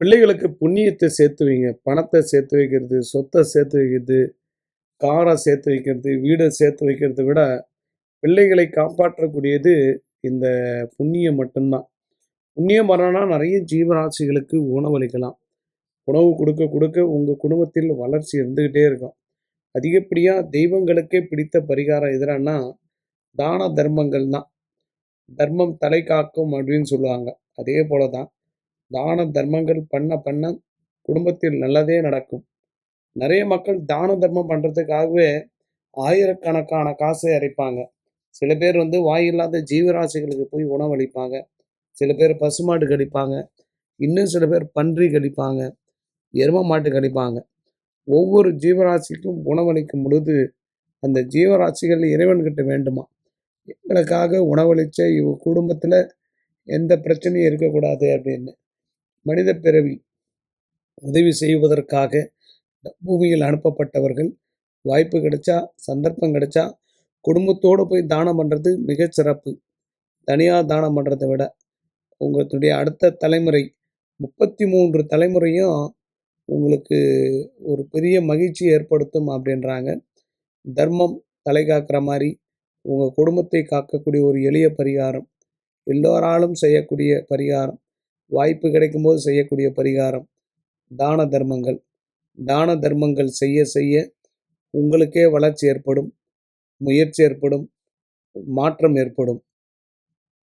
பிள்ளைகளுக்கு புண்ணியத்தை சேர்த்து வைங்க. பணத்தை சேர்த்து வைக்கிறது, சொத்தை சேர்த்து வைக்கிறது, காரை சேர்த்து வைக்கிறது, வீடை சேர்த்து வைக்கிறத விட, பிள்ளைகளை காப்பாற்றக்கூடியது இந்த புண்ணியம் மட்டும்தான். புண்ணியம் வரணும்னா நெறைய ஜீவராசிகளுக்கு உணவளிக்கலாம். உணவு குடுக்க குடுக்க உங்க குடும்பத்தில் வளர்ச்சி இருந்துகிட்டே இருக்கும். அதிகப்படியா தெய்வங்களுக்கே பிடித்த பரிகாரம் எதுடான்னா, தான தர்மங்கள் தான். "தர்மம் தலை காக்கும்" அப்படின்னு சொல்லுவாங்க. அதே போல தான். தான தர்மங்கள் பண்ண பண்ண குடும்பத்தில் நல்லதே நடக்கும். நெறைய மக்கள் தான தர்மம் பண்றதுக்காகவே ஆயிரக்கணக்கான காசை இறைப்பாங்க. சில பேர் வந்து வாயில்லாத ஜீவராசிகளுக்கு போய் உணவளிப்பாங்க. சில பேர் பசுமாட்டுக்கு அளிப்பாங்க. இன்னும் சில பேர் பன்றிக்கு அளிப்பாங்க. எரும மாட்டுக்கு அளிப்பாங்க. ஒவ்வொரு ஜீவராசிக்கும் உணவளிக்கும் பொழுது, அந்த ஜீவராசிகள் இறைவன்கிட்ட வேண்டுமாம். எங்களுக்காக உணவளிச்ச இவங்க குடும்பத்தில எந்த பிரச்சனையும் இருக்கக்கூடாது அப்படின்னு. மனித பிறவி உதவி செய்வதற்காக பூமியில் அனுப்பப்பட்டவர்கள். வாய்ப்பு கிடைச்சா, சந்தர்ப்பம் கிடைச்சா, குடும்பத்தோடு போய் தானம் பண்றது மிகச் சிறப்பு. தனியா தானம் பண்றத விட, உங்களுடைய அடுத்த தலைமுறை 33 தலைமுறையும் உங்களுக்கு ஒரு பெரிய மகிழ்ச்சி ஏற்படுத்தும் அப்படின்றாங்க. தர்மம் தலை காக்கிற மாரி, உங்க குடும்பத்தை காக்கக்கூடிய ஒரு எளிய பரிகாரம். எல்லோராலும் செய்யக்கூடிய பரிகாரம். வாய்ப்பு கிடைக்கும்போது செய்யக்கூடிய பரிகாரம். தான தர்மங்கள். தான தர்மங்கள் செய்ய செய்ய உங்களுக்கே வளர்ச்சி ஏற்படும், முயற்சி ஏற்படும், மாற்றம் ஏற்படும்.